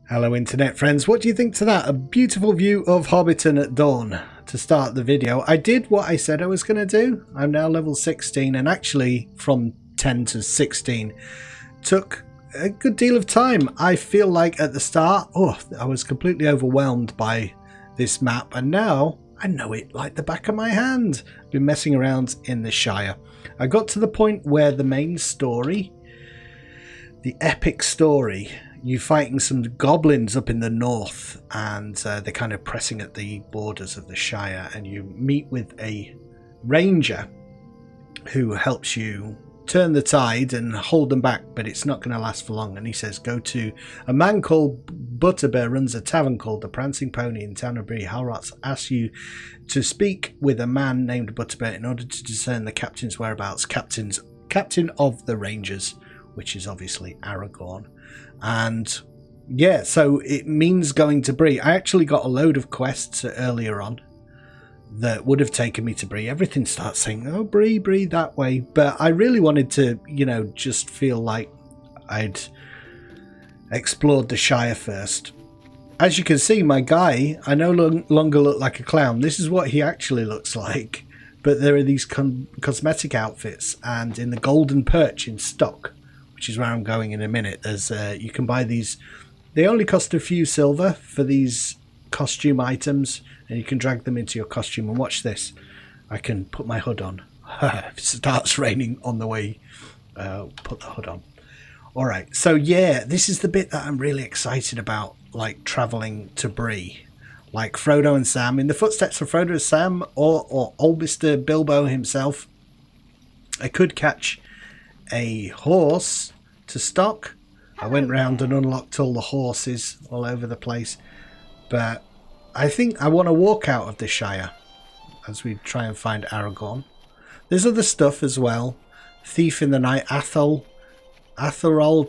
Hello internet friends, what do you think to that? A beautiful view of Hobbiton at dawn to start the video. I did what I said I was going to do. I'm now level 16 and actually from 10 to 16 took a good deal of time. I feel like at the start, I was completely overwhelmed by this map and now I know it like the back of my hand. I've been messing around in the Shire. I got to the point where the main story, the epic story, you're fighting some goblins up in the north and they're kind of pressing at the borders of the Shire, and you meet with a ranger who helps you turn the tide and hold them back, but it's not going to last for long. And he says go to a man called Butterbear, runs a tavern called the Prancing Pony in the town of Bree. Halrots asks you to speak with a man named Butterbear in order to discern the captain's whereabouts. Captain of the Rangers, which is obviously Aragorn. And yeah, so it means going to Bree. I actually got a load of quests earlier on that would have taken me to Bree. Everything starts saying, oh, Bree, that way. But I really wanted to, just feel like I'd explored the Shire first. As you can see, my guy, I no longer look like a clown. This is what he actually looks like. But there are these cosmetic outfits, and in the Golden Perch in stock, which is where I'm going in a minute. There's you can buy these. They only cost a few silver for these costume items, and you can drag them into your costume. And watch this. I can put my hood on. If it starts raining on the way, put the hood on. Alright, so yeah, this is the bit that I'm really excited about, like travelling to Bree. Like Frodo and Sam, in the footsteps of Frodo and Sam, or old Mr. Bilbo himself. I could catch a horse to stock. I went round and unlocked all the horses all over the place, but I think I want to walk out of the Shire as we try and find Aragorn. There's other stuff as well. Thief in the Night, Athrol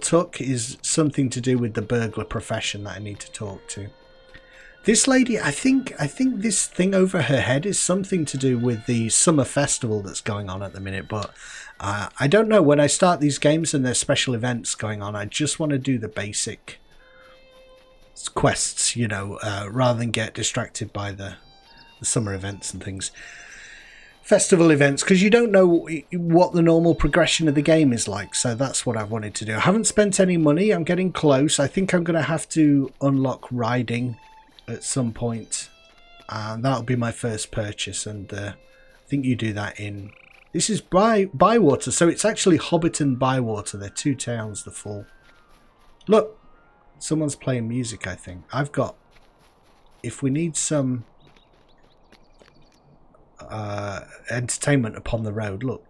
Tuck is something to do with the burglar profession that I need to talk to. This lady, I think this thing over her head is something to do with the summer festival that's going on at the minute, but I don't know. When I start these games and there's special events going on, I just want to do the basic quests, rather than get distracted by the summer events and things. Festival events, because you don't know what the normal progression of the game is like, so that's what I've wanted to do. I haven't spent any money. I'm getting close. I think I'm going to have to unlock riding at some point, and that'll be my first purchase. And I think you do that in... This is Bywater, so it's actually Hobbiton Bywater. They're two towns, the full. Look, someone's playing music, I think. I've got... If we need some entertainment upon the road, look,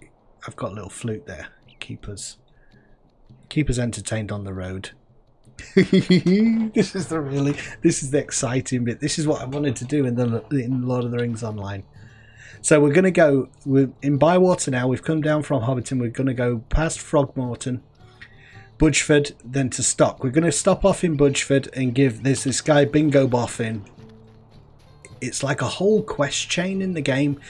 I've got a little flute there. Keep us entertained on the road. This is the exciting bit. This is what I wanted to do in Lord of the Rings Online. So we're going to we're in Bywater now. We've come down from Hobbiton. We're going to go past Frogmorton, Budgeford, then to Stock. We're going to stop off in Budgeford and give this guy Bingo Boffin. It's like a whole quest chain in the game,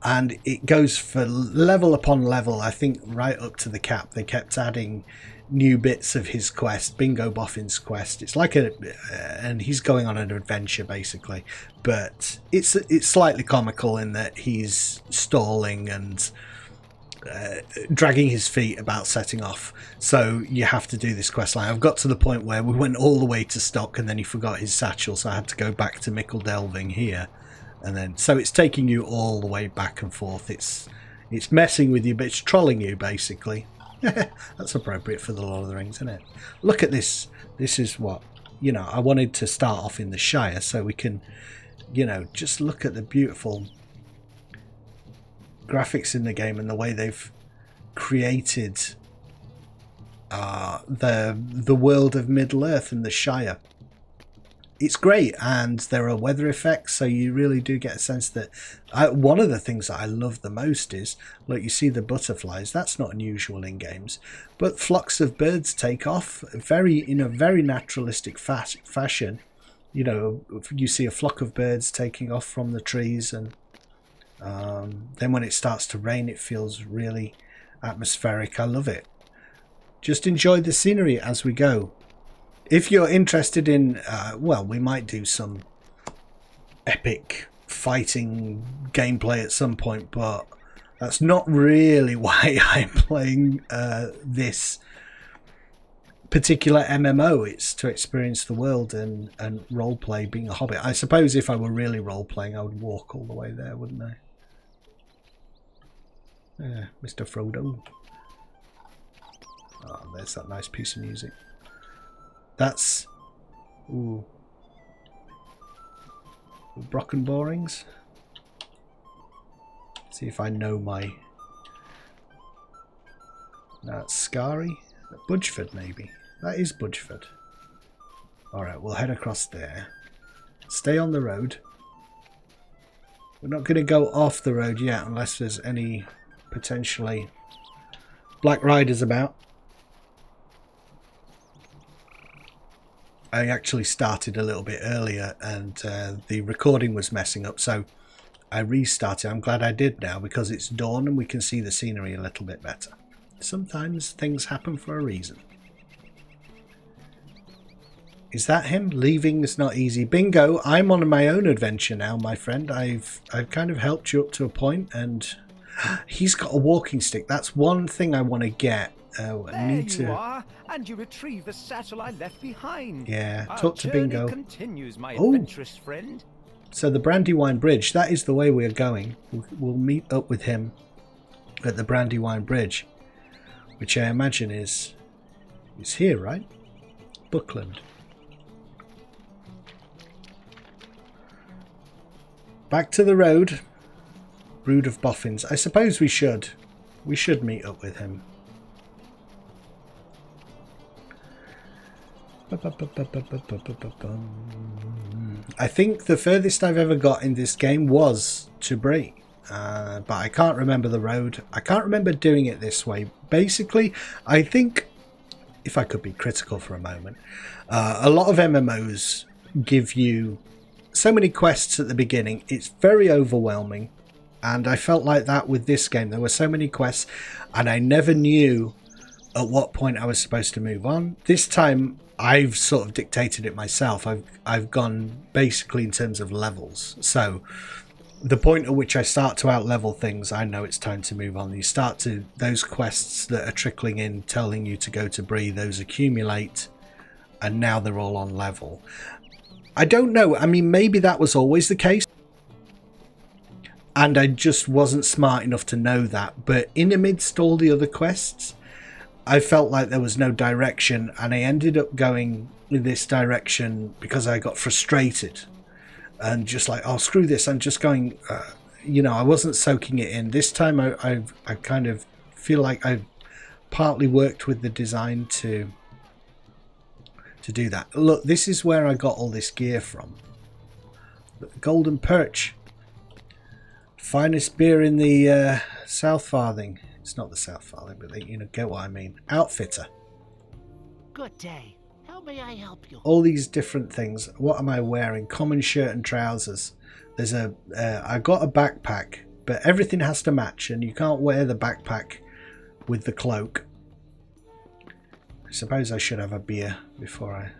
and it goes for level upon level. I think right up to the cap. They kept adding new bits of his quest, Bingo Boffin's quest. It's like and he's going on an adventure basically, but it's slightly comical in that he's stalling and dragging his feet about setting off. So you have to do this quest line. I've got to the point where we went all the way to Stock and then he forgot his satchel, so I had to go back to Mickle Delving here, and then so it's taking you all the way back and forth. It's messing with you, but it's trolling you basically. That's appropriate for the Lord of the Rings, isn't it? Look at this. This is what, I wanted to start off in the Shire so we can, just look at the beautiful graphics in the game and the way they've created the world of Middle-earth and the Shire. It's great, and there are weather effects, so you really do get a sense that one of the things that I love the most is, look, you see the butterflies. That's not unusual in games, but flocks of birds take off in a very naturalistic fashion. You see a flock of birds taking off from the trees, and then when it starts to rain, it feels really atmospheric. I love it. Just enjoy the scenery as we go. if you're interested in, well, we might do some epic fighting gameplay at some point, but that's not really why I'm playing this particular MMO. It's to experience the world and roleplay being a hobbit. I suppose if I were really role-playing, I would walk all the way there, wouldn't I? Mr. Frodo. Oh, there's that nice piece of music. That's... Ooh. Brocken Borings. See if I know my... That's Scary. Budgeford, maybe. That is Budgeford. Alright, we'll head across there. Stay on the road. We're not going to go off the road yet unless there's any potentially Black Riders about. I actually started a little bit earlier and the recording was messing up, so I restarted. I'm glad I did now because it's dawn and we can see the scenery a little bit better. Sometimes things happen for a reason. Is that him? Leaving is not easy. Bingo, I'm on my own adventure now, my friend. I've kind of helped you up to a point, and he's got a walking stick. That's one thing I want to get. There you are, and you retrieve the satchel I left behind. Yeah, talk to Bingo. Continues, my adventurous friend. So the Brandywine Bridge, that is the way we're going. We'll meet up with him at the Brandywine Bridge, which I imagine is here, right? Buckland. Back to the road. Brood of Boffins. I suppose we should meet up with him. I think the furthest I've ever got in this game was to Bree, but I can't remember the road. I can't remember doing it this way. Basically, I think, if I could be critical for a moment, a lot of MMOs give you so many quests at the beginning. It's very overwhelming, and I felt like that with this game. There were so many quests, and I never knew at what point I was supposed to move on. This time, I've sort of dictated it myself. I've gone basically in terms of levels. So the point at which I start to out-level things, I know it's time to move on. You start to, those quests that are trickling in, telling you to go to Bree, those accumulate, and now they're all on level. I don't know. I mean, maybe that was always the case, and I just wasn't smart enough to know that. But in amidst all the other quests, I felt like there was no direction, and I ended up going in this direction because I got frustrated and just like, oh, screw this. I'm just going, you know, I wasn't soaking it in. This time I kind of feel like I've partly worked with the design to do that. Look, this is where I got all this gear from. Golden Perch. Finest beer in the South Farthing. It's not the South Farthing, but you know, get what I mean. Outfitter. Good day. How may I help you? All these different things. What am I wearing? Common shirt and trousers. There's a. I got a backpack, but everything has to match, and you can't wear the backpack with the cloak. I suppose I should have a beer before I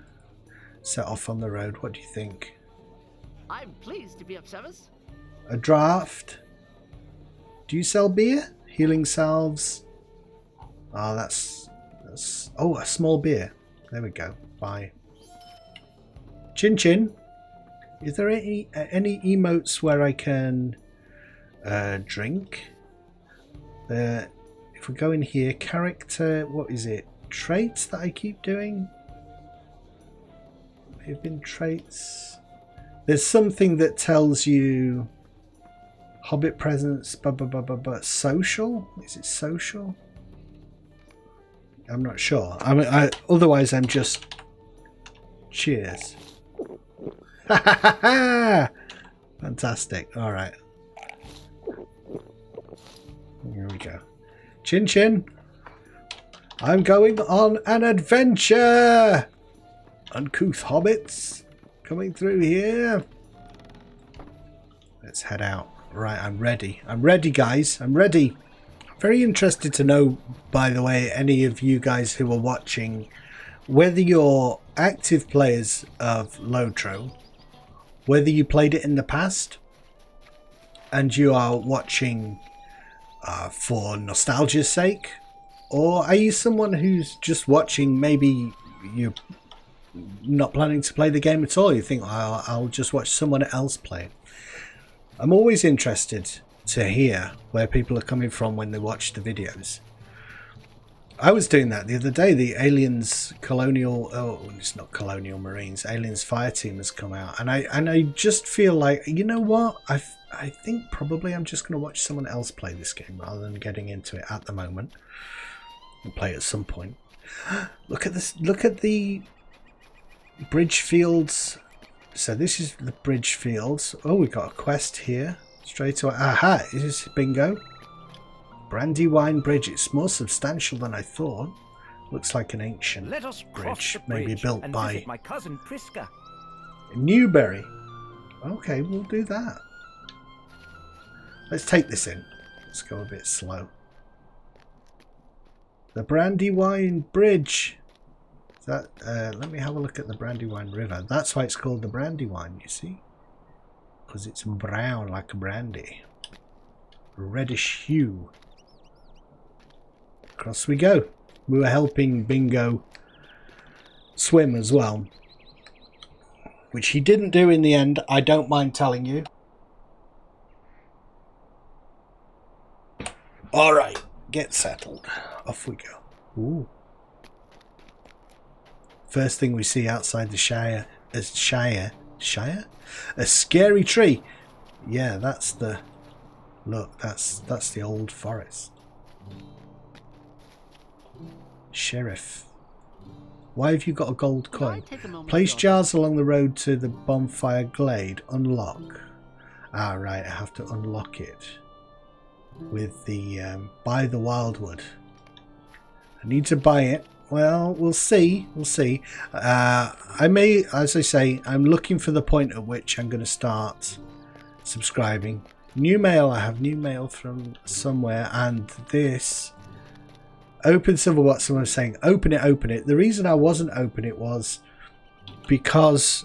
set off on the road. What do you think? I'm pleased to be of service. A draft. Do you sell beer? Healing salves. Oh, that's oh, a small beer. There we go. Bye. Chin Chin. Is there any emotes where I can drink? If we go in here, character. What is it? Traits that I keep doing. They've been traits. There's something that tells you. Hobbit presence, social? Is it social? I'm not sure. I mean, otherwise I'm just... Cheers. Fantastic. Alright. Here we go. Chin Chin. I'm going on an adventure! Uncouth hobbits coming through here. Let's head out. Right, I'm ready. I'm ready, guys. I'm ready. Very interested to know, by the way, any of you guys who are watching, whether you're active players of LOTRO, whether you played it in the past and you are watching for nostalgia's sake, or are you someone who's just watching, maybe you're not planning to play the game at all, you think, I'll just watch someone else play it. I'm always interested to hear where people are coming from when they watch the videos. I was doing that the other day. The Aliens Colonial, oh, it's not Colonial Marines, Aliens Fire Team has come out, and I just feel like, you know what, I think probably I'm just going to watch someone else play this game rather than getting into it at the moment. I'll play it at some point. Look at this, look at the bridge fields. So this is the bridge fields. Oh, we got a quest here straight away. Aha, is this bingo? Brandywine Bridge. It's more substantial than I thought. Looks like an ancient bridge, maybe built by my cousin Priska. Newberry. Okay, we'll do that. Let's take this in. Let's go a bit slow. The Brandywine Bridge. That let me have a look at the Brandywine River. That's why it's called the Brandywine, you see? Because it's brown like brandy. Reddish hue. Across we go. We were helping Bingo swim as well, which he didn't do in the end, I don't mind telling you. Alright, get settled. Off we go. Ooh. First thing we see outside the Shire is Shire? A scary tree. Yeah, that's the... Look, that's the old forest. Sheriff. Why have you got a gold coin? Place jars along the road to the bonfire glade. Unlock. Ah, right, I have to unlock it with the buy the wildwood. I need to buy it. Well, we'll see. We'll see. I may, as I say, I'm looking for the point at which I'm going to start subscribing. New mail. I have new mail from somewhere, and this open Silverwatt. Someone was saying, open it, open it. The reason I wasn't open it was because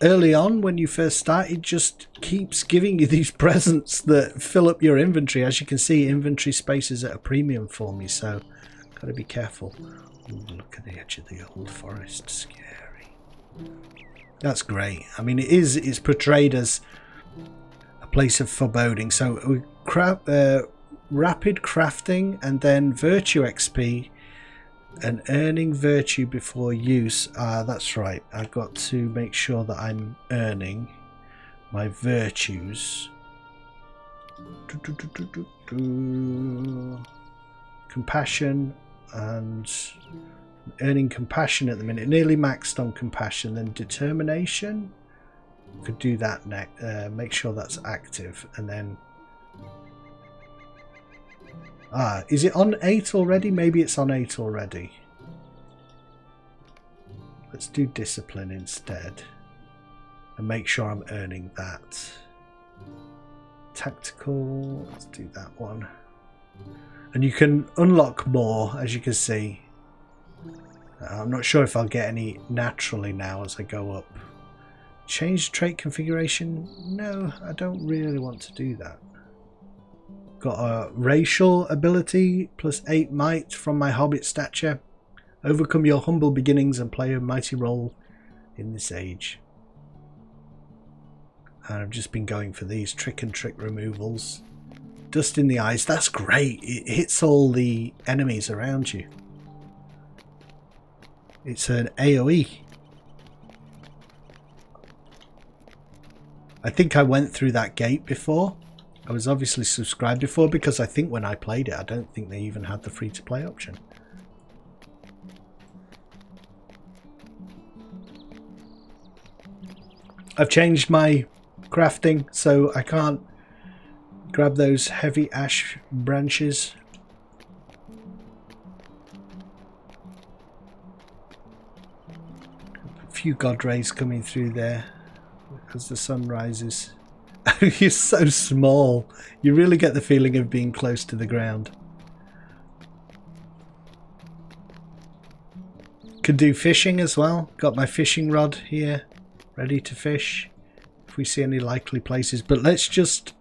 early on when you first start, it just keeps giving you these presents that fill up your inventory. As you can see, inventory space is at a premium for me, so got to be careful. Ooh, look at the edge of the old forest. Scary. That's great. I mean, it's portrayed as a place of foreboding. So we rapid crafting and then virtue XP and earning virtue before use. That's right. I've got to make sure that I'm earning my virtues. Compassion, and earning compassion at the minute. Nearly maxed on compassion. Then determination. Could do that next. Make sure that's active, and then is it on 8 already? Maybe it's on 8 already. Let's do discipline instead and make sure I'm earning that. Tactical, let's do that one. And you can unlock more, as you can see. I'm not sure if I'll get any naturally now as I go up. Change trait configuration? No, I don't really want to do that. Got a racial ability plus 8 might from my hobbit stature. Overcome your humble beginnings and play a mighty role in this age. And I've just been going for these trick and trick removals. Dust in the eyes, that's great. It hits all the enemies around you. It's an AoE. I think I went through that gate before. I was obviously subscribed before, because I think when I played it, I don't think they even had the free-to-play option. I've changed my crafting, so I can't grab those heavy ash branches. A few god rays coming through there as the sun rises. You're so small. You really get the feeling of being close to the ground. Could do fishing as well. Got my fishing rod here, ready to fish if we see any likely places. But let's just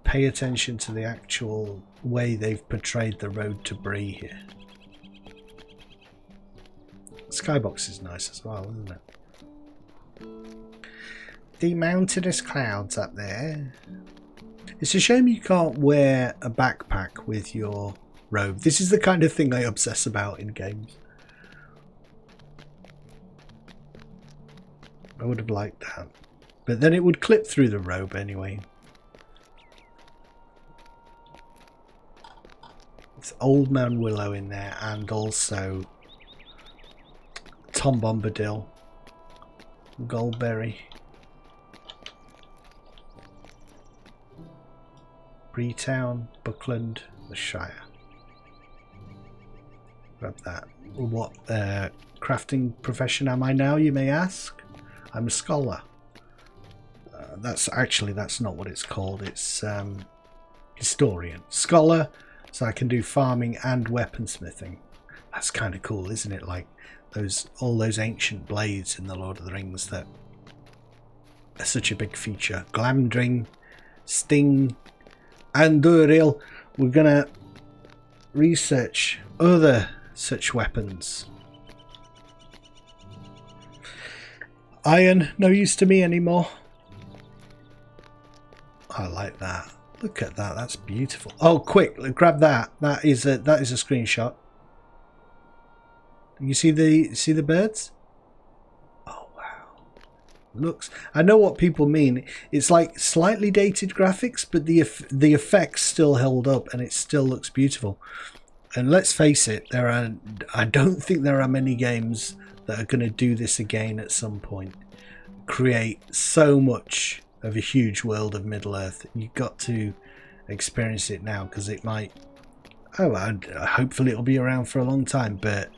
pay attention to the actual way they've portrayed the road to Bree here. Skybox is nice as well, isn't it? The mountainous clouds up there. It's a shame you can't wear a backpack with your robe. This is the kind of thing I obsess about in games. I would have liked that. But then it would clip through the robe anyway. It's Old Man Willow in there, and also Tom Bombadil, Goldberry, Breetown, Buckland, the Shire. Grab that. What crafting profession am I now, you may ask? I'm a scholar. That's not what it's called. It's historian. Scholar, so I can do farming and weaponsmithing. That's kind of cool, isn't it? Like all those ancient blades in the Lord of the Rings that are such a big feature. Glamdring, Sting, and Duril. We're gonna research other such weapons. Iron, no use to me anymore. I like that. Look at that. That's beautiful. Oh, quick! Grab that. That is a screenshot. You see the birds? Oh wow! Looks. I know what people mean. It's like slightly dated graphics, but the effects still held up, and it still looks beautiful. And let's face it, I don't think there are many games that are going to do this again at some point. Create so much of a huge world of Middle-earth. You've got to experience it now, because it might... hopefully it'll be around for a long time, but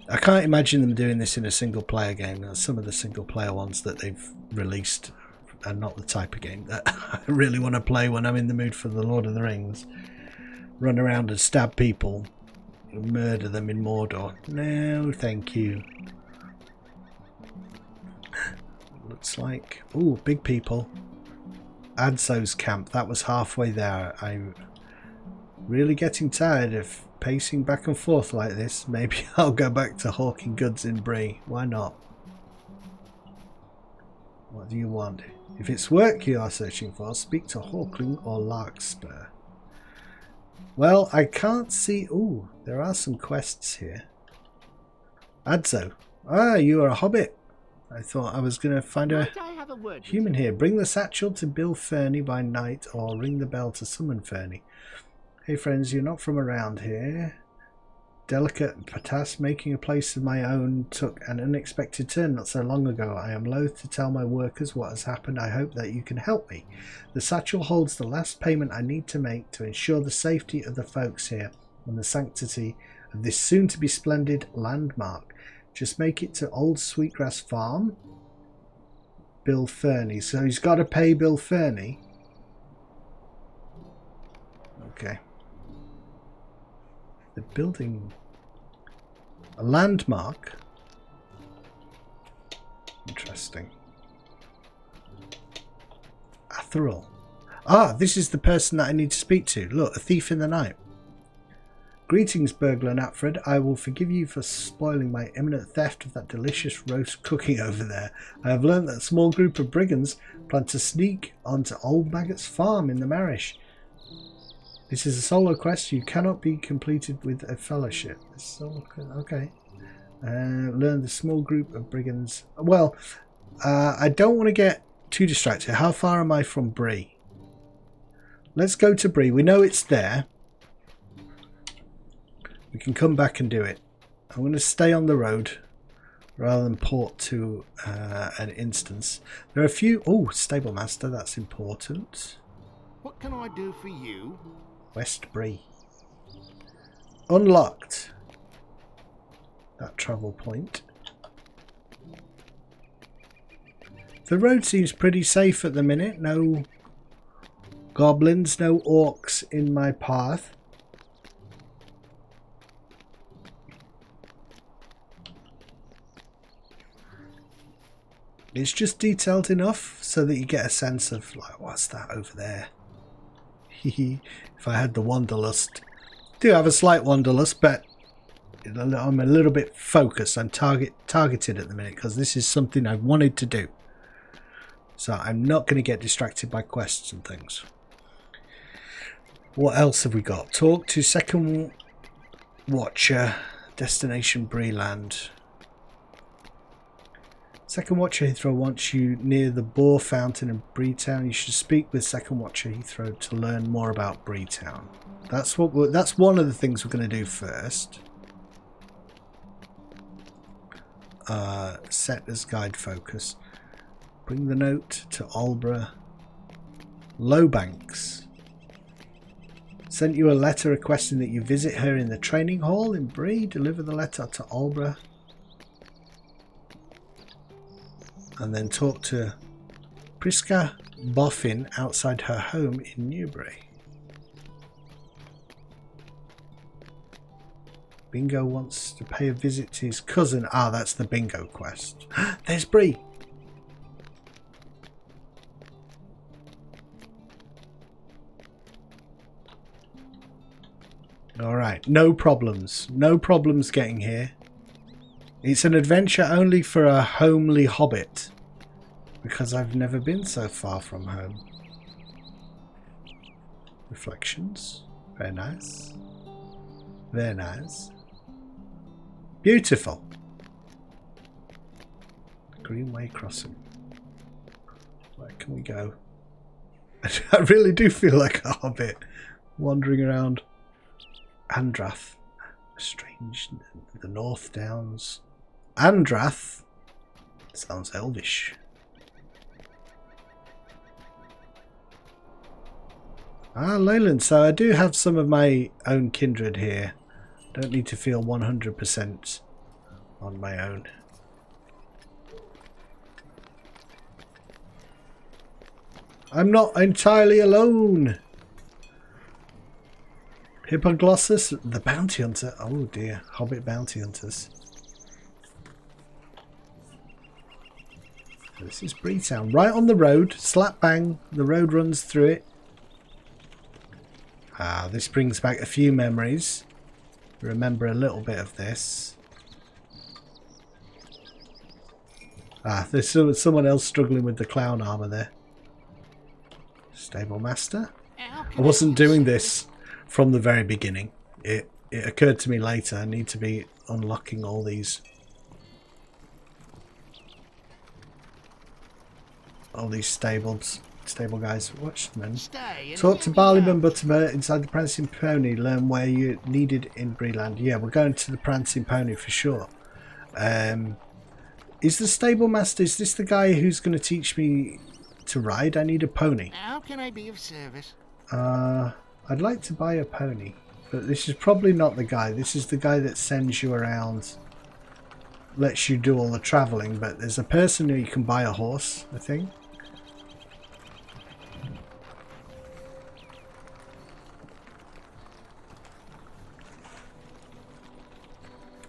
I can't imagine them doing this in a single-player game. Some of the single-player ones that they've released are not the type of game that I really want to play when I'm in the mood for the Lord of the Rings. Run around and stab people, murder them in Mordor. No, thank you. Looks like... Ooh, big people. Adzo's camp. That was halfway there. I'm really getting tired of pacing back and forth like this. Maybe I'll go back to hawking goods in Bree. Why not? What do you want? If it's work you are searching for, speak to Hawkling or Larkspur. Well, I can't see... Ooh, there are some quests here. Adzo. Ah, you are a hobbit. I thought I was going to find a human here. Bring the satchel to Bill Fernie by night, or ring the bell to summon Fernie. Hey friends, you're not from around here. Delicate task making a place of my own took an unexpected turn not so long ago. I am loath to tell my workers what has happened. I hope that you can help me. The satchel holds the last payment I need to make to ensure the safety of the folks here and the sanctity of this soon-to-be splendid landmark. Just make it to Old Sweetgrass Farm. Bill Fernie. So he's got to pay Bill Fernie. Okay. The building... A landmark. Interesting. Atherol. Ah, this is the person that I need to speak to. Look, a thief in the night. Greetings, burglar Napfred. I will forgive you for spoiling my imminent theft of that delicious roast cooking over there. I have learned that a small group of brigands plan to sneak onto Old Maggot's farm in the Marish. This is a solo quest. You cannot be completed with a fellowship. Okay. Learn the small group of brigands. Well, I don't want to get too distracted. How far am I from Bree? Let's go to Bree. We know it's there. We can come back and do it. I'm going to stay on the road rather than port to an instance. There are a few... Oh, stable master. That's important. What can I do for you? West Bree. Unlocked. That travel point. The road seems pretty safe at the minute. No goblins, no orcs in my path. It's just detailed enough so that you get a sense of, like, what's that over there? If I had the wanderlust. I do have a slight wanderlust, but I'm a little bit focused. I'm targeted at the minute because this is something I wanted to do. So I'm not going to get distracted by quests and things. What else have we got? Talk to Second Watcher. Destination Breeland. Second Watcher Heathrow wants you near the Boar Fountain in Breetown. You should speak with Second Watcher Heathrow to learn more about Breetown. That's one of the things we're going to do first. Set as guide focus. Bring the note to Aldborough. Lowbanks. Sent you a letter requesting that you visit her in the training hall in Bree. Deliver the letter to Aldborough. And then talk to Priska Boffin outside her home in Newbury. Bingo wants to pay a visit to his cousin. Ah, that's the bingo quest. There's Bree. Alright, no problems. No problems getting here. It's an adventure only for a homely hobbit. Because I've never been so far from home. Reflections. Very nice. Very nice. Beautiful. Greenway Crossing. Where can we go? I really do feel like a hobbit wandering around. Andrath. Strange. The North Downs. Andrath. Sounds elvish. Ah, Leyland. So I do have some of my own kindred here. Don't need to feel 100% on my own. I'm not entirely alone. Hippoglossus, the bounty hunter. Oh dear, hobbit bounty hunters. This is Breetown, right on the road, slap bang. The road runs through it. Ah, this brings back a few memories. Remember a little bit of this. Ah, there's someone else struggling with the clown armor there. Stable master. I wasn't doing this from the very beginning. It occurred to me later. I need to be unlocking all these stable guys. Watchmen. Talk to Barleyman Butterbur inside the Prancing Pony. Learn where you're needed in Breeland. Yeah, we're going to the Prancing Pony for sure. Is the stable master, is this the guy who's going to teach me to ride? I need a pony. How can I be of service? I'd like to buy a pony, but this is probably not the guy. This is the guy that sends you around, lets you do all the travelling, but there's a person who you can buy a horse, I think.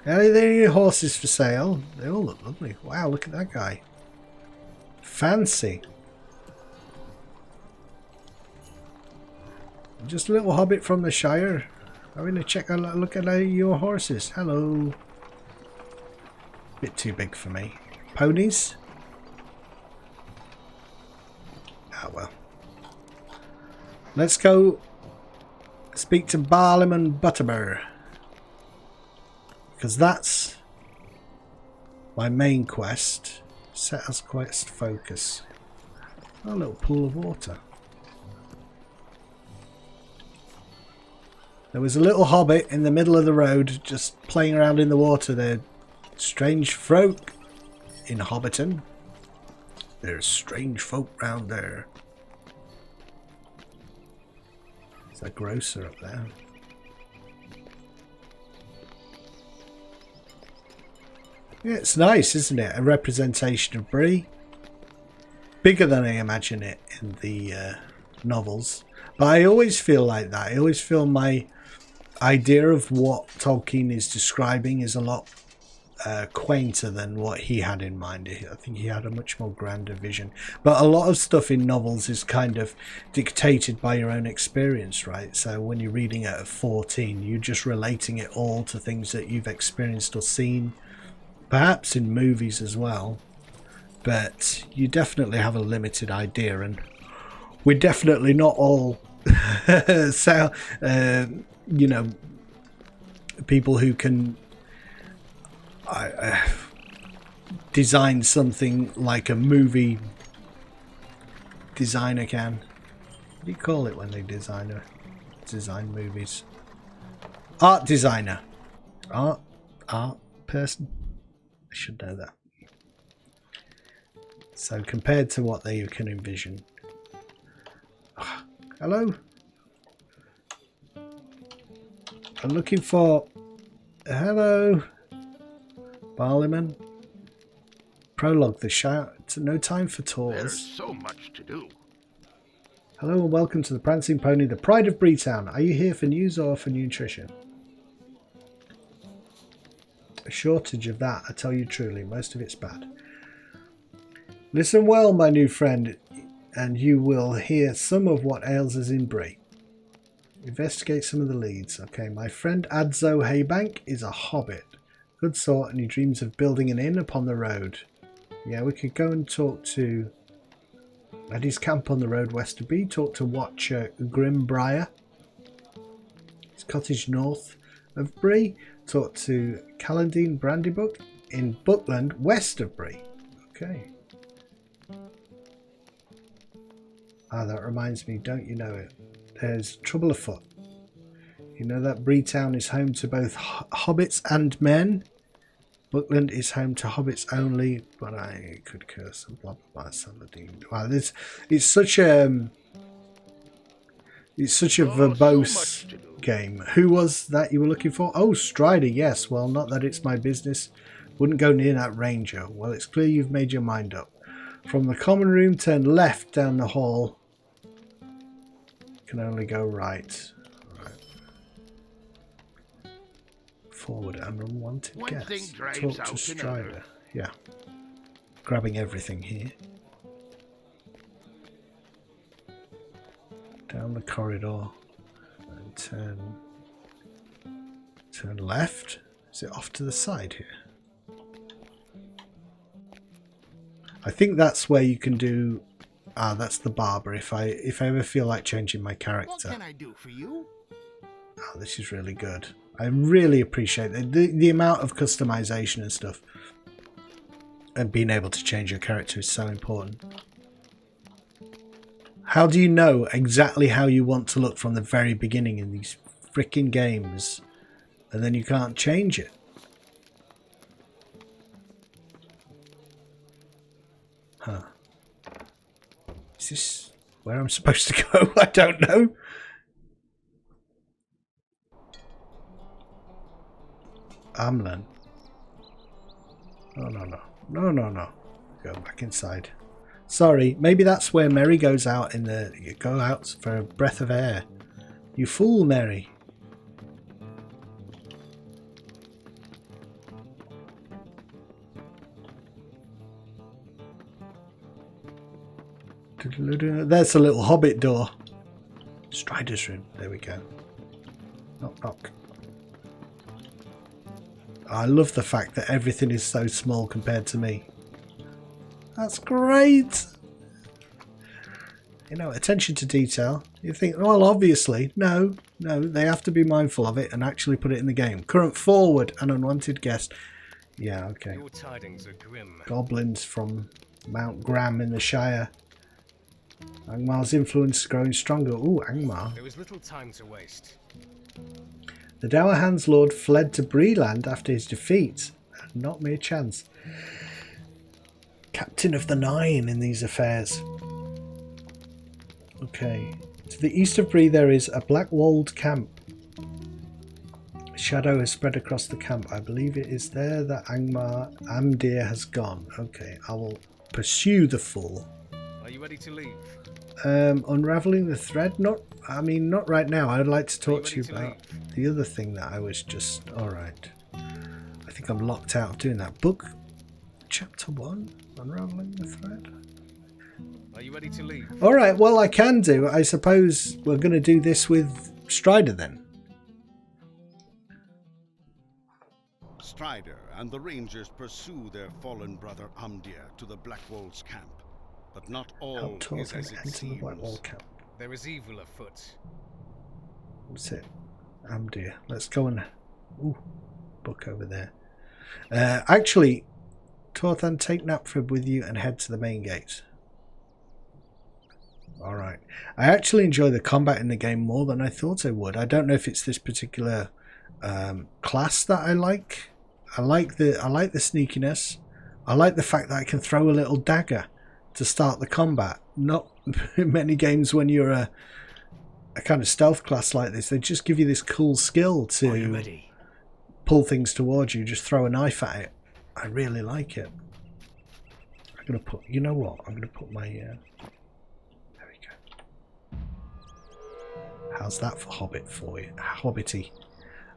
Are there any horses for sale? They all look lovely. Wow, look at that guy. Fancy. Just a little hobbit from the Shire. I'm going to check a look at your horses. Hello. Bit too big for me. Ponies? Ah, well. Let's go speak to Barliman Butterbur. Because that's my main quest. Set as quest focus. A little pool of water. There was a little hobbit in the middle of the road just playing around in the water there. Strange folk in Hobbiton. There's strange folk round there. There's a grocer up there. Yeah, it's nice, isn't it? A representation of Bree. Bigger than I imagine it in the novels. But I always feel like that. I always feel my idea of what Tolkien is describing is a lot quainter than what he had in mind. I think he had a much more grander vision. But a lot of stuff in novels is kind of dictated by your own experience, right? So when you're reading it at 14, you're just relating it all to things that you've experienced or seen, perhaps in movies as well. But you definitely have a limited idea, and we're definitely not all so you know, people who can design something like a movie designer can. What do you call it when they design movies? Art designer. Art person. I should know that. So compared to what they can envision. Hello? I'm looking for... Hello? Barleyman? Prologue, the shout. No time for tours. There's so much to do. Hello and welcome to the Prancing Pony, the pride of Breetown. Are you here for news or for nutrition? A shortage of that, I tell you truly. Most of it's bad. Listen well, my new friend, and you will hear some of what ails us in Bree. Investigate some of the leads. Okay, my friend Adzo Haybank is a hobbit. Good sort, and he dreams of building an inn upon the road. Yeah, we could go and talk to... At his camp on the road west of Bree, talk to Watcher Grimbriar. His cottage north of Bree. Talk to Callandine Brandybuck in Buckland west of Bree. Okay. Ah, that reminds me, don't you know it? There's trouble afoot. You know that Breetown is home to both hobbits and men. Buckland is home to hobbits only, but I could curse and blah blah blah. Saladin. Wow, it's such a verbose game. Who was that you were looking for? Oh, Strider. Yes. Well, not that it's my business. Wouldn't go near that ranger. Well, it's clear you've made your mind up. From the common room, turn left down the hall. Can only go right. Forward and unwanted guests. Talk to Strider. Yeah. Grabbing everything here. Down the corridor. And turn left. Is it off to the side here? I think that's where you can do... Ah, that's the barber. If I ever feel like changing my character. What can I do for you? Oh, this is really good. I really appreciate it. The amount of customization and stuff. And being able to change your character is so important. How do you know exactly how you want to look from the very beginning in these freaking games? And then you can't change it. Huh. Is this where I'm supposed to go? I don't know. Amlan. No. Go back inside. Sorry, maybe that's where Mary goes out in the... You go out for a breath of air. You fool, Mary. There's a little hobbit door. Strider's room. There we go. Knock, knock. I love the fact that everything is so small compared to me. That's great. You know, attention to detail. You think, well, obviously. No, they have to be mindful of it and actually put it in the game. Current forward, an unwanted guest. Yeah, okay. Your tidings are grim. Goblins from Mount Graham in the Shire. Angmar's influence is growing stronger. Ooh, Angmar. There is little time to waste. The Dour Hands Lord fled to Breeland after his defeat. Not mere chance. Captain of the Nine in these affairs. Okay. To the east of Bree there is a black-walled camp. A shadow has spread across the camp. I believe it is there that Angmar Amdir has gone. Okay, I will pursue the fool. Are you ready to leave? Unraveling the thread? Not right now. I'd like to talk to you about the other thing that I was just... Alright. I think think I'm locked out of doing that. Book chapter 1, unraveling the thread. Are you ready to leave? Alright, well I can do. I suppose we're going to do this with Strider then. Strider and the Rangers pursue their fallen brother Amdir to the Blackwolves camp. But not all Help is Torthon as it enter the seems. Blackwall camp. There is evil afoot. What's it? Amdir. Let's go and... Ooh, book over there. Actually, Torthon, take Napfred with you and head to the main gate. Alright. I actually enjoy the combat in the game more than I thought I would. I don't know if it's this particular class that I like. I like the sneakiness. I like the fact that I can throw a little dagger to start the combat. Not many games when you're a kind of stealth class like this, they just give you this cool skill to pull things towards you, just throw a knife at it. I really like it. I'm gonna put, you know what? I'm gonna put my there we go. How's that for Hobbit for you? Hobbity.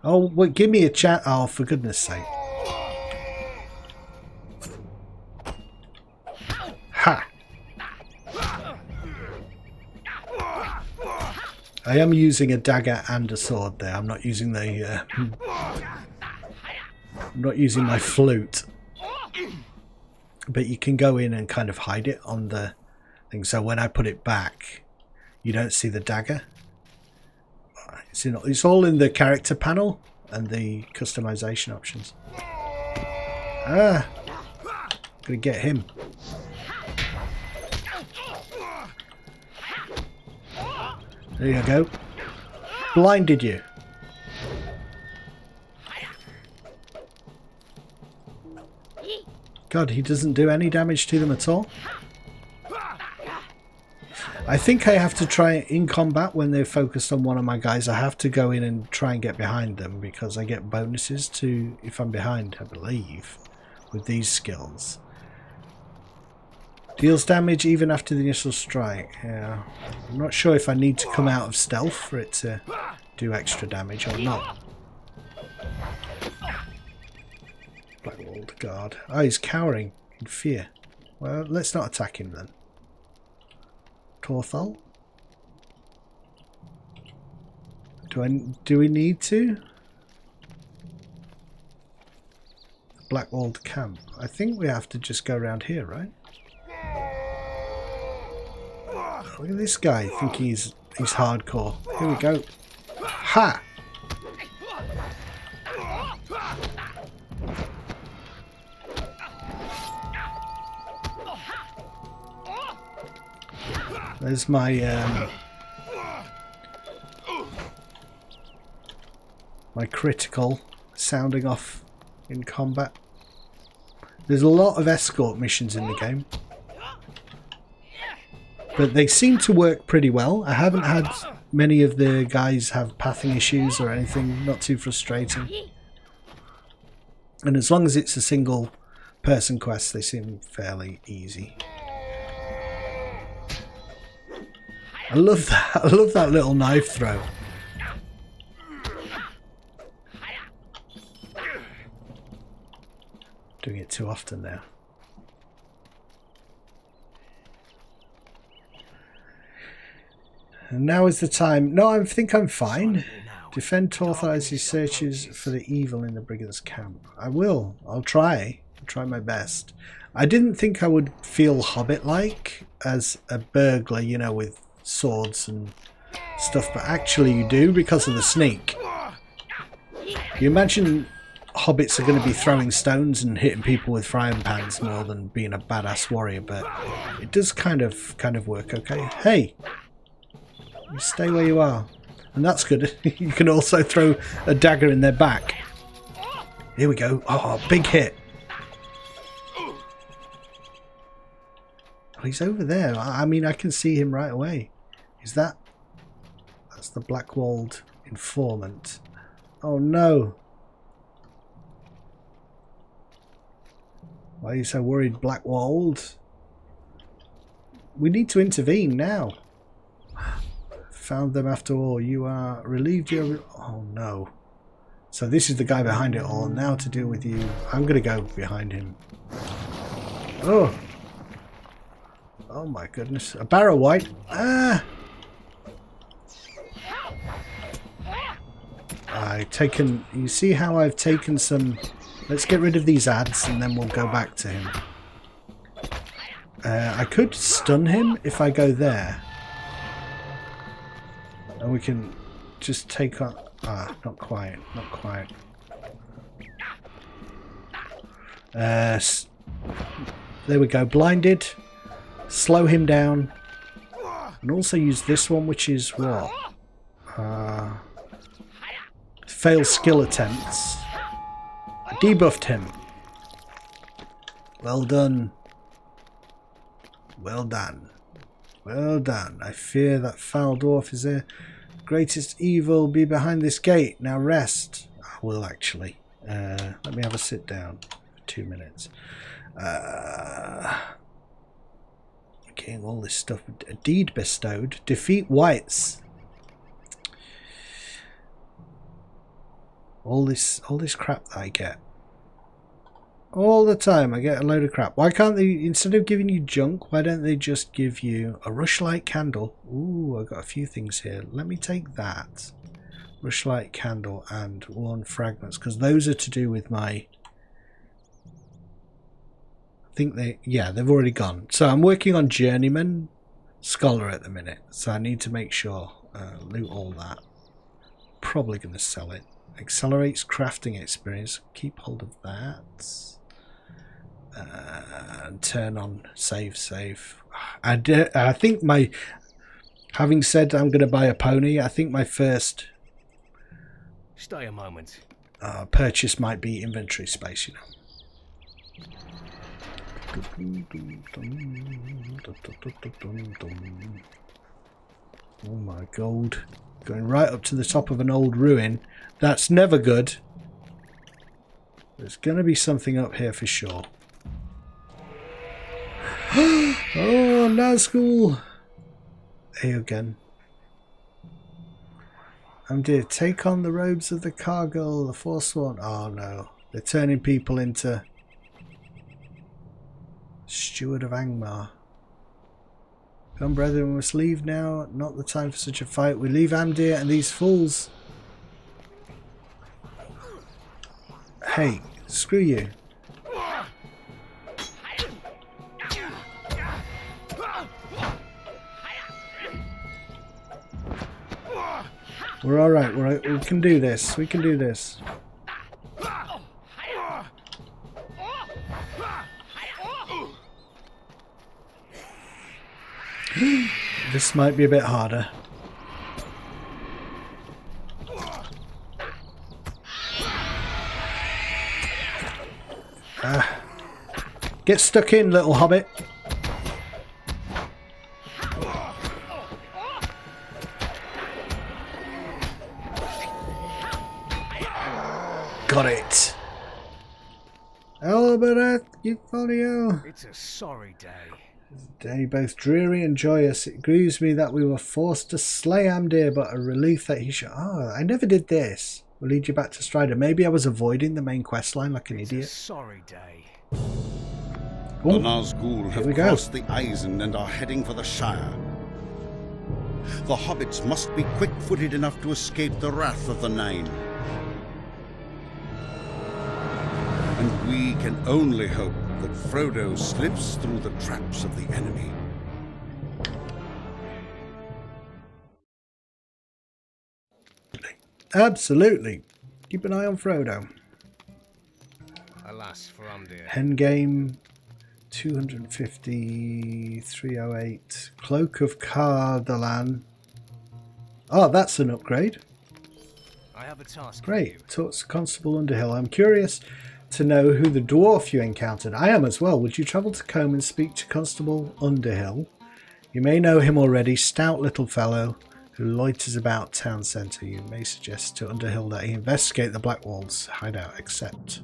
Oh, well, give me a chat. Oh, for goodness sake. Ha! I am using a dagger and a sword there. I'm not using the I'm not using my flute. But you can go in and kind of hide it on the thing. So when I put it back, you don't see the dagger. It's all in the character panel and the customization options. Ah! Gonna get him. There you go. Blinded you. God, he doesn't do any damage to them at all. I think I have to try in combat when they're focused on one of my guys. I have to go in and try and get behind them because I get bonuses to if I'm behind, I believe, with these skills. Deals damage even after the initial strike. Yeah, I'm not sure if I need to come out of stealth for it to do extra damage or not. Blackwalled guard. Oh, he's cowering in fear. Well, let's not attack him then. Torthol? Do we need to? Blackwalled camp. I think we have to just go around here, right? Look at this guy thinking he's hardcore. Here we go. Ha! There's my my critical sounding off in combat. There's a lot of escort missions in the game, but they seem to work pretty well. I haven't had many of the guys have pathing issues or anything, not too frustrating. And as long as it's a single person quest, they seem fairly easy. I love that. I love that little knife throw. Doing it too often now. And now is the time. No, I think I'm fine. Defend Torthon as he searches for the evil in the brigands' camp. I will. I'll try. I'll try my best. I didn't think I would feel Hobbit-like as a burglar, you know, with swords and stuff, but actually you do because of the sneak. You imagine hobbits are going to be throwing stones and hitting people with frying pans more than being a badass warrior, but it does kind of work okay. Hey, you stay where you are, and that's good. You can also throw a dagger in their back. Here we go. Oh, big hit. Oh, he's over there. I mean, I can see him right away. Is that... That's the Blackwalled informant. Oh no. Why are you so worried, Blackwalled? We need to intervene now. Found them after all. You are relieved. Oh no. So this is the guy behind it all. Now to deal with you. I'm going to go behind him. Oh. Oh my goodness. A barrow white. Ah. You see how I've taken some... Let's get rid of these ads and then we'll go back to him. I could stun him if I go there. And we can just take on... Ah, not quite. Not quite. There we go. Blinded. Slow him down. And also use this one, which is what? Fail skill attempts. I debuffed him. Well done. Well done. Well done. I fear that foul dwarf is there. Greatest evil be behind this gate. Now rest. I will actually. Let me have a sit down for 2 minutes. Getting all this stuff. A deed bestowed. Defeat whites. All this crap that I get. All the time I get a load of crap. Why can't they, instead of giving you junk, why don't they just give you a rushlight candle? Ooh, I've got a few things here. Let me take that. Rushlight candle and worn fragments, because those are to do with my... I think they've already gone. So I'm working on Journeyman Scholar at the minute, so I need to make sure, loot all that. Probably going to sell it. Accelerates crafting experience. Keep hold of that. And turn on save. I think my... Having said I'm going to buy a pony, I think my first... Stay a moment. Purchase might be inventory space, you know. Oh my gold. Going right up to the top of an old ruin. That's never good. There's going to be something up here for sure. Oh, Nazgul. Hey again. Dear, take on the robes of the Cargill, the Forsworn. Oh no. They're turning people into Steward of Angmar. Come, brethren, we must leave now. Not the time for such a fight. We leave Amdir and these fools. Hey, screw you. We're alright, we can do this. We can do this. This might be a bit harder. Get stuck in, little hobbit. Got it. Albert, you folio. It's a sorry day. Day both dreary and joyous. It grieves me that we were forced to slay Amdir, but a relief that he should... Oh, I never did this. We'll lead you back to Strider. Maybe I was avoiding the main quest line like an idiot. It's a sorry day. The Nazgul have crossed the Eisen and are heading for the Shire. The hobbits must be quick-footed enough to escape the wrath of the Nine. And we can only hope that Frodo slips through the traps of the enemy. Absolutely. Keep an eye on Frodo. Alas for Amdir. Endgame 250, 308. Cloak of Cardalan. Oh, that's an upgrade. I have a task. Great. Talk to Constable Underhill. I'm curious to know who the dwarf you encountered. I am as well. Would you travel to Combe and speak to Constable Underhill? You may know him already. Stout little fellow who loiters about town centre. You may suggest to Underhill that he investigate the Blackwall's hideout, except...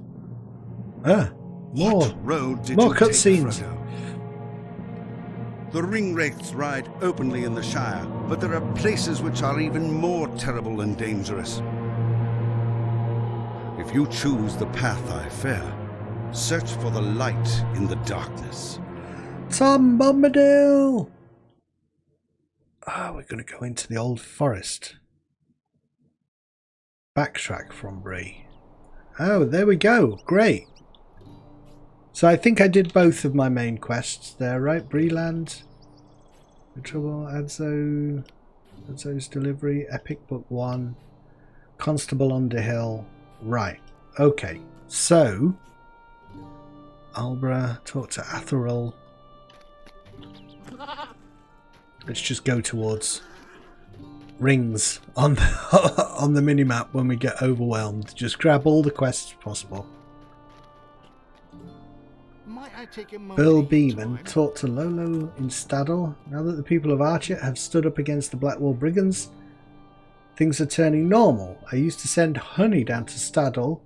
What road did more you take, cutscenes. Frodo? The ringwraiths ride openly in the Shire, but there are places which are even more terrible and dangerous. If you choose the path I fear, search for the light in the darkness. Tom Bombadil! Ah, we're going to go into the old forest. Backtrack from Bree. Oh, there we go. Great. So I think I did both of my main quests there, right? Breeland, The Trouble, Adzo's Delivery, Epic Book 1, Constable Underhill. Right. Okay. So, Albra, talk to Atherell. Let's just go towards rings on the, on the minimap when we get overwhelmed. Just grab all the quests possible. Might I take a moment Earl of your Beeman, time? talk to Lolo in Staddle. Now that the people of Archer have stood up against the Blackwall Brigands, things are turning normal. I used to send honey down to Staddle.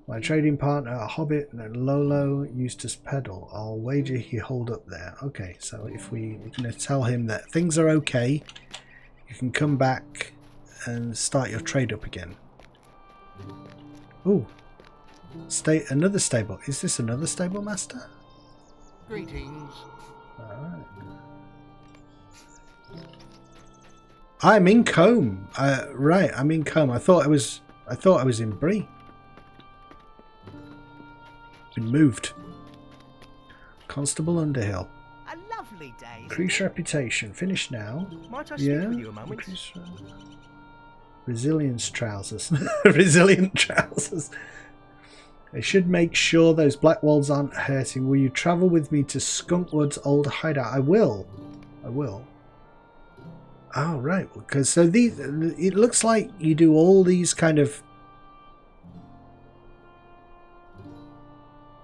My trading partner, a Hobbit, and Lolo used to peddle. I'll wager he holed up there. Okay, so if we're going to tell him that things are okay, you can come back and start your trade up again. Ooh. Another stable. Is this another stable master? Greetings. Alright. I'm in Combe. Right, I'm in Combe. I thought I was in Bree. Been moved. Constable Underhill. A lovely day. Increase reputation. Finish now. Might I speak with you a moment? Increase, resilience trousers. Resilient trousers. I should make sure those black walls aren't hurting. Will you travel with me to Skunkwood's old hideout? I will. I will. Oh, right. Because so these, it looks like you do all these kind of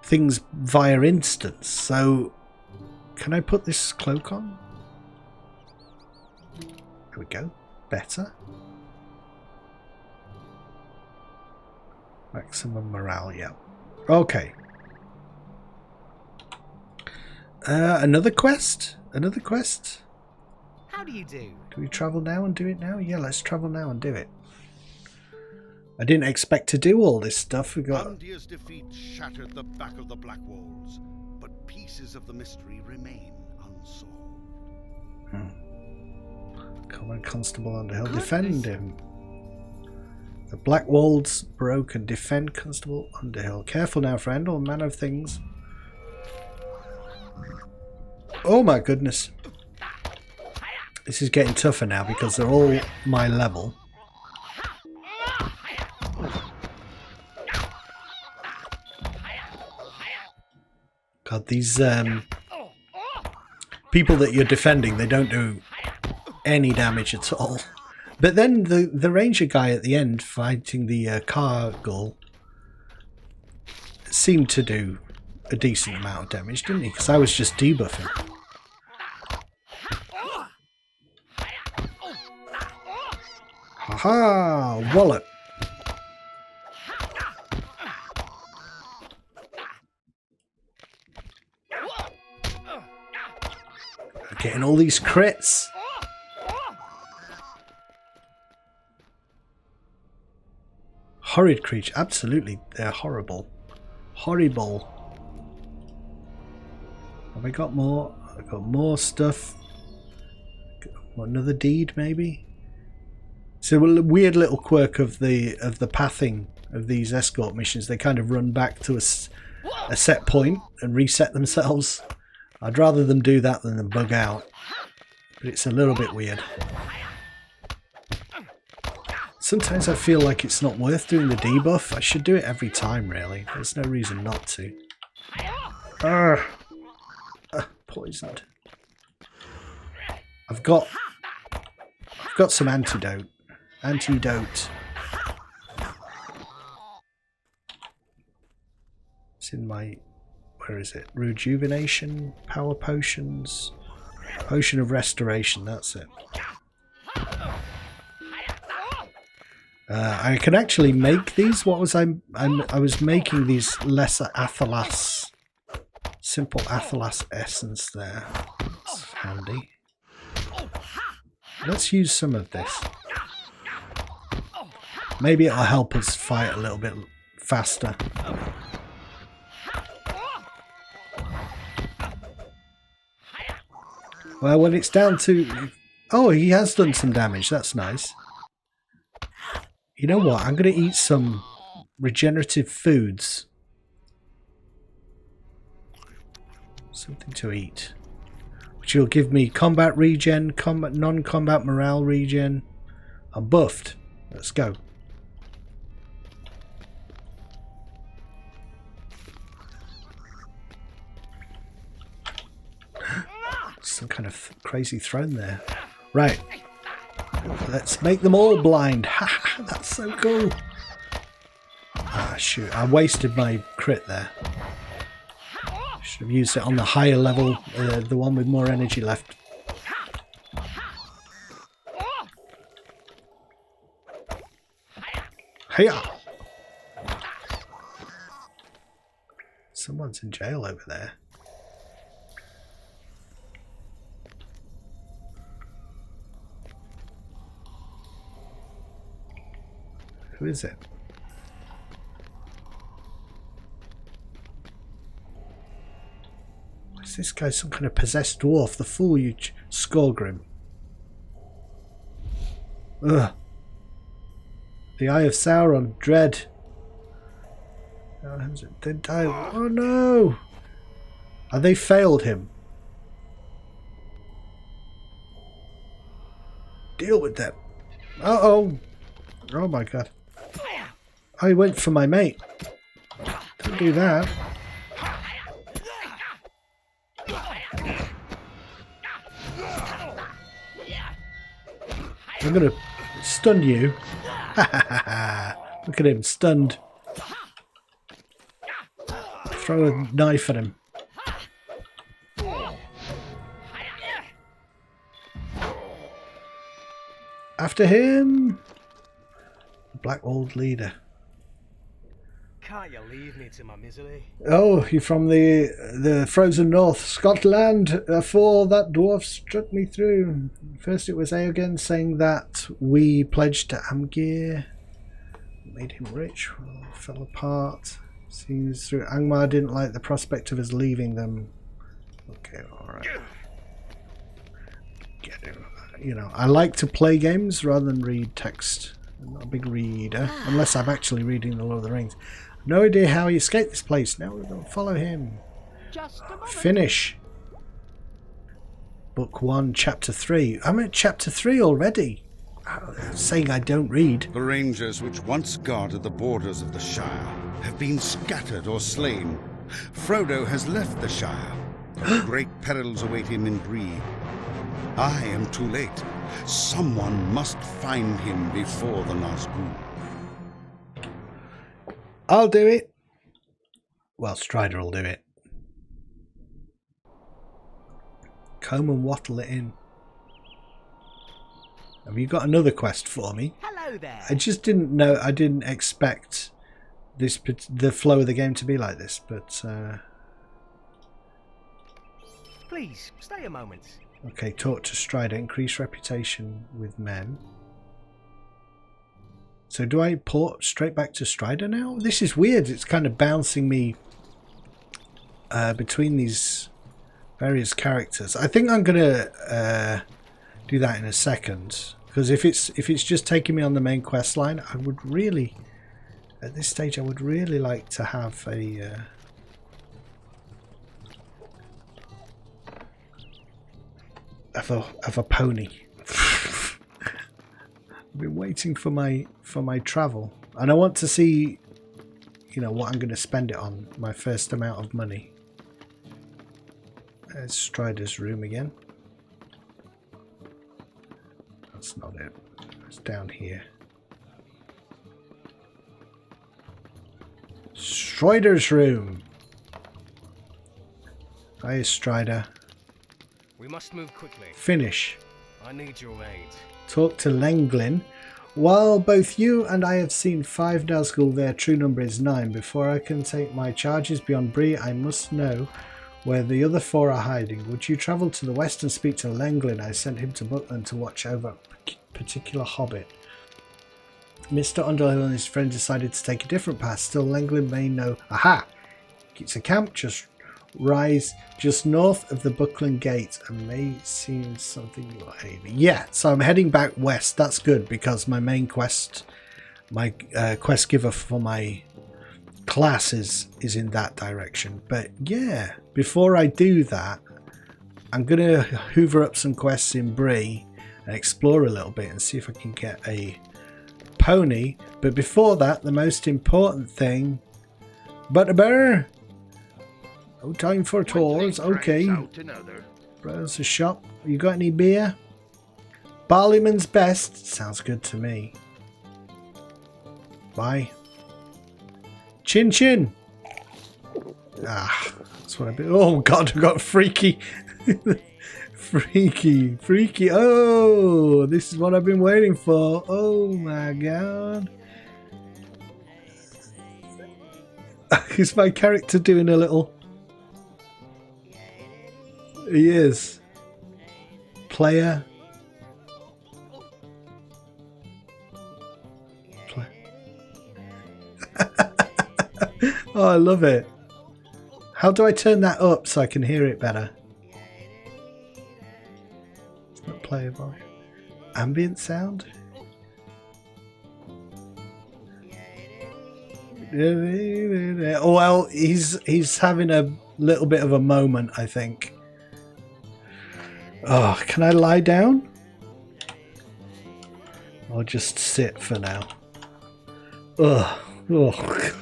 things via instance. So can I put this cloak on? There we go. Better. Maximum morale, yeah. Okay. Another quest? Another quest? How do you do? Do we travel now and do it now? Yeah, let's travel now and do it. I didn't expect to do all this stuff. We got... Undir's defeat shattered the back of the Black Walls, but pieces of the mystery remain unsolved. Common Constable Underhill. Defend him. The Black Walls broken. Defend Constable Underhill. Careful now, friend. All manner of things. Oh my goodness. This is getting tougher now because they're all my level. God, these people that you're defending, they don't do any damage at all. But then the ranger guy at the end fighting the Cargill seemed to do a decent amount of damage, didn't he? Because I was just debuffing. Haha! Wallet! Getting all these crits. Horrid creature. Absolutely. They're horrible. Horrible. Have I got more? I've got more stuff. Another deed, maybe? So a weird little quirk of the pathing of these escort missions. They kind of run back to a set point and reset themselves. I'd rather them do that than them bug out. But it's a little bit weird. Sometimes I feel like it's not worth doing the debuff. I should do it every time, really. There's no reason not to. Poisoned. I've got some antidote. It's in my... Where is it? Rejuvenation, power potions, potion of restoration. That's it. I can actually make these. What was I was making these lesser Athelas, simple Athelas essence there. That's handy. Let's use some of this. Maybe it'll help us fight a little bit faster. Well, when it's down to... Oh, he has done some damage. That's nice. You know what? I'm going to eat some regenerative foods. Something to eat. Which will give me combat regen, non-combat morale regen. I'm buffed. Let's go. Some kind of crazy throne there. Right. Let's make them all blind. Ha! That's so cool. Ah, shoot. I wasted my crit there. Should have used it on the higher level, the one with more energy left. Hiya! Someone's in jail over there. Who is it? Is this guy some kind of possessed dwarf? The fool you Skorgrim. Ugh. The Eye of Sauron. Dread. They die. Oh no! Have they failed him? Deal with them. Uh-oh. Oh my god. I went for my mate. Don't do that. I'm gonna stun you. Look at him, stunned. Throw a knife at him. After him. Black Old Leader. Can't you leave me to my misery? Oh, you're from the frozen north, Scotland. Afore that dwarf struck me through. First it was Eogan saying that we pledged to Amgir. Made him rich. Well, fell apart. Seems through Angmar didn't like the prospect of us leaving them. Okay, alright. Get him. You know, I like to play games rather than read text. I'm not a big reader, unless I'm actually reading The Lord of the Rings. No idea how he escaped this place. Now we don't follow him. Just a moment. Finish. Book 1, Chapter 3. I'm at Chapter 3 already. Saying I don't read. The rangers which once guarded the borders of the Shire have been scattered or slain. Frodo has left the Shire. Great perils await him in Bree. I am too late. Someone must find him before the Nazgûl. I'll do it. Well, Strider will do it. Comb and wattle it in. Have you got another quest for me? Hello there. I just didn't know. I didn't expect the flow of the game to be like this, but Please stay a moment. okay. Talk to Strider. Increase reputation with men. So do I port straight back to Strider now? This is weird. It's kind of bouncing me between these various characters. I think I'm gonna do that in a second, because if it's just taking me on the main quest line, I would really, at this stage, I would really like to have a pony. I've been waiting for my travel, and I want to see, you know, what I'm going to spend it on. My first amount of money. There's Strider's room again. That's not it. It's down here. Strider's room. Hi, Strider. We must move quickly. Finish. I need your aid. Talk to Lenglin. While both you and I have seen 5 Nazgûl, their true number is 9. Before I can take my charges beyond Bree, I must know where the other 4 are hiding. Would you travel to the west and speak to Lenglin? I sent him to Buckland to watch over a particular hobbit. Mr. Underhill and his friend decided to take a different path. Still, Langland may know. Aha! It's a camp just north of the Buckland Gate and may seem something you're aiming. Yeah, so I'm heading back west. That's good because my main quest, my quest giver for my class is in that direction. But yeah, before I do that, I'm going to hoover up some quests in Bree and explore a little bit and see if I can get a pony. But before that, the most important thing, Butterbear. No time for tours. Okay. Browse the shop. You got any beer? Barleyman's Best. Sounds good to me. Bye. Chin Chin. Ah, that's what I be. Oh God, I got freaky. Freaky. Oh, this is what I've been waiting for. Oh my God. Is my character doing a little? He is. Player. Oh, I love it. How do I turn that up so I can hear it better? It's not playable. Ambient sound? Oh, well, he's having a little bit of a moment, I think. Oh, can I lie down? Or just sit for now? Ugh. Oh.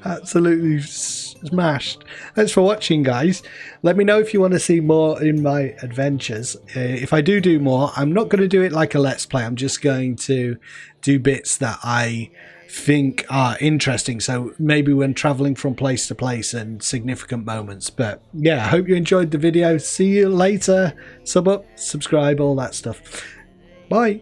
Absolutely smashed. Thanks for watching, guys. Let me know if you want to see more in my adventures. If I do more, I'm not going to do it like a let's play. I'm just going to do bits that I think are interesting, so maybe when traveling from place to place and significant moments. But yeah, I hope you enjoyed the video. See you later. Sub up, subscribe, all that stuff. Bye.